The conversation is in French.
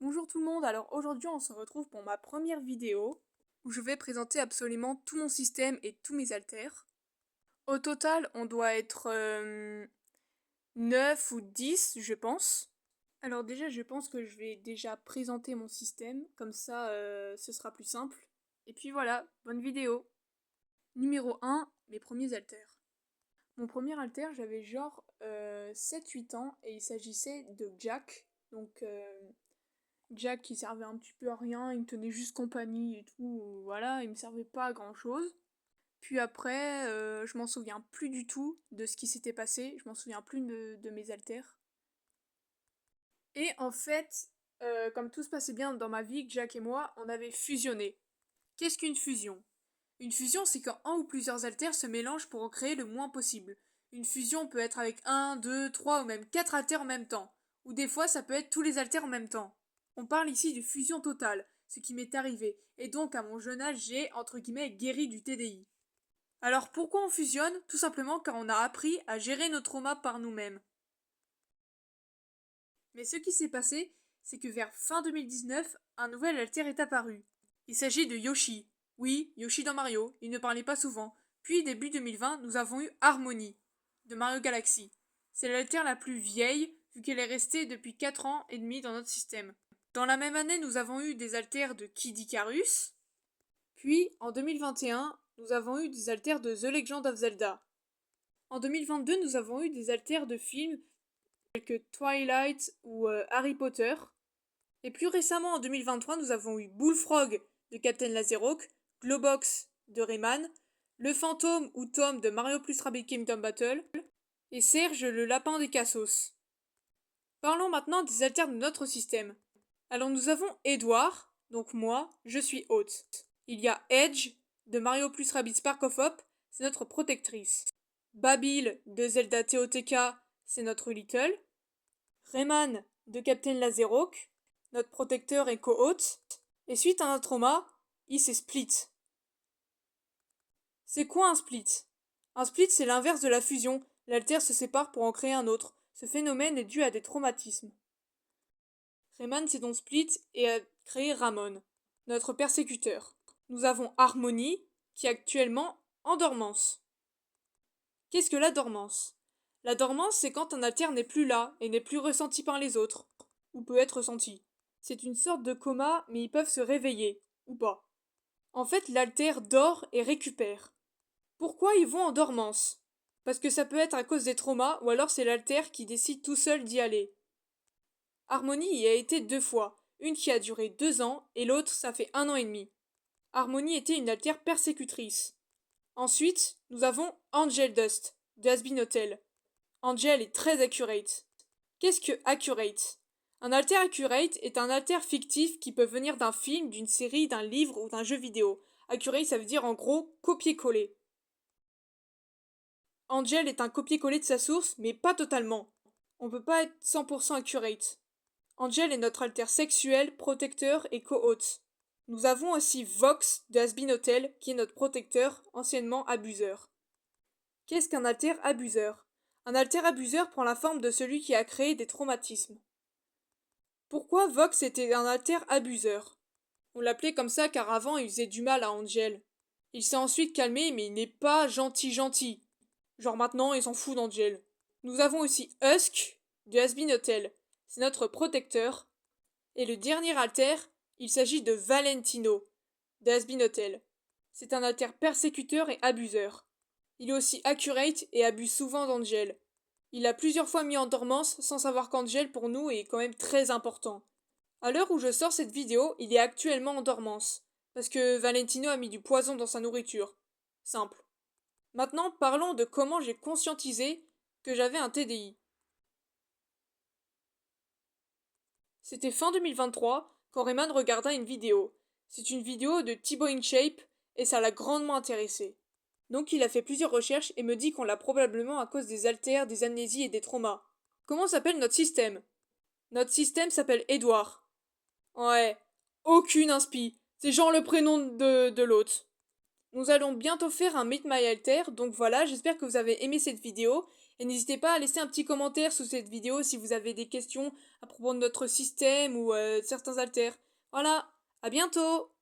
Bonjour tout le monde, alors aujourd'hui on se retrouve pour ma première vidéo où je vais présenter absolument tout mon système et tous mes haltères. Au total on doit être 9 ou 10 je pense. Alors déjà je pense que je vais déjà présenter mon système, comme ça ce sera plus simple. Et puis voilà, bonne vidéo. Numéro 1, mes premiers haltères. Mon premier haltère j'avais genre 7-8 ans et il s'agissait de Jack. Donc Jack qui servait un petit peu à rien, il me tenait juste compagnie et tout, voilà, il me servait pas à grand chose. Puis après, je m'en souviens plus du tout de ce qui s'était passé, je m'en souviens plus de mes haltères. Et en fait, comme tout se passait bien dans ma vie, Jack et moi, on avait fusionné. Qu'est-ce qu'une fusion? Une fusion, c'est quand un ou plusieurs haltères se mélangent pour en créer le moins possible. Une fusion peut être avec un, deux, trois ou même quatre haltères en même temps. Ou des fois, ça peut être tous les haltères en même temps. On parle ici de fusion totale, ce qui m'est arrivé, et donc à mon jeune âge, j'ai, entre guillemets, guéri du TDI. Alors pourquoi on fusionne? Tout simplement car on a appris à gérer nos traumas par nous-mêmes. Mais ce qui s'est passé, c'est que vers fin 2019, un nouvel alter est apparu. Il s'agit de Yoshi. Oui, Yoshi dans Mario, il ne parlait pas souvent. Puis début 2020, nous avons eu Harmony, de Mario Galaxy. C'est l'alter la plus vieille, vu qu'elle est restée depuis 4 ans et demi dans notre système. Dans la même année, nous avons eu des alters de Kid Icarus. Puis, en 2021, nous avons eu des alters de The Legend of Zelda. En 2022, nous avons eu des alters de films tels que Twilight ou Harry Potter. Et plus récemment, en 2023, nous avons eu Bullfrog de Captain Laserhawk, Globox de Rayman, le fantôme ou Tom de Mario plus Rabbids Kingdom Battle, et Serge le lapin des Cassos. Parlons maintenant des alters de notre système. Alors nous avons Edouard, donc moi, je suis hôte. Il y a Edge de Mario plus Rabbids Spark of Hope, c'est notre protectrice. Babil de Zelda TOTK, c'est notre Little. Rayman de Captain Laserhawk, notre protecteur et co-hôte. Et suite à un trauma, il s'est split. C'est quoi un split? Un split, c'est l'inverse de la fusion. L'alter se sépare pour en créer un autre. Ce phénomène est dû à des traumatismes. Rayman s'est donc split et a créé Ramon, notre persécuteur. Nous avons Harmony, qui est actuellement en dormance. Qu'est-ce que la dormance? La dormance, c'est quand un alter n'est plus là et n'est plus ressenti par les autres, ou peut être ressenti. C'est une sorte de coma, mais ils peuvent se réveiller, ou pas. En fait, l'alter dort et récupère. Pourquoi ils vont en dormance? Parce que ça peut être à cause des traumas, ou alors c'est l'alter qui décide tout seul d'y aller. Harmony y a été 2 fois, une qui a duré 2 ans, et l'autre ça fait 1 an et demi. Harmony était une alter persécutrice. Ensuite, nous avons Angel Dust, de Has-Been Hotel. Angel est très accurate. Qu'est-ce que accurate? Un alter accurate est un alter fictif qui peut venir d'un film, d'une série, d'un livre ou d'un jeu vidéo. Accurate, ça veut dire en gros copier-coller. Angel est un copier-coller de sa source, mais pas totalement. On peut pas être 100% accurate. Angel est notre alter sexuel, protecteur et co-hôte. Nous avons aussi Vox de Has-Been Hotel, qui est notre protecteur, anciennement abuseur. Qu'est-ce qu'un alter abuseur? Un alter abuseur prend la forme de celui qui a créé des traumatismes. Pourquoi Vox était un alter abuseur? On l'appelait comme ça car avant il faisait du mal à Angel. Il s'est ensuite calmé mais il n'est pas gentil. Genre maintenant il s'en fout d'Angel. Nous avons aussi Husk de Has-Been Hotel. C'est notre protecteur. Et le dernier alter, il s'agit de Valentino de Has-Been Hotel. C'est un alter persécuteur et abuseur. Il est aussi accurate et abuse souvent d'Angel. Il a plusieurs fois mis en dormance sans savoir qu'Angel pour nous est quand même très important. À l'heure où je sors cette vidéo, il est actuellement en dormance, parce que Valentino a mis du poison dans sa nourriture. Simple. Maintenant, parlons de comment j'ai conscientisé que j'avais un TDI. C'était fin 2023 quand Rayman regarda une vidéo. C'est une vidéo de Thibaut InShape et ça l'a grandement intéressé. Donc il a fait plusieurs recherches et me dit qu'on l'a probablement à cause des haltères, des amnésies et des traumas. Comment s'appelle notre système? Notre système s'appelle Edouard. Ouais, aucune inspi. C'est genre le prénom de l'autre. Nous allons bientôt faire un Meet My Alter, donc voilà, j'espère que vous avez aimé cette vidéo Et n'hésitez pas à laisser un petit commentaire sous cette vidéo si vous avez des questions à propos de notre système ou certains alters. Voilà, à bientôt!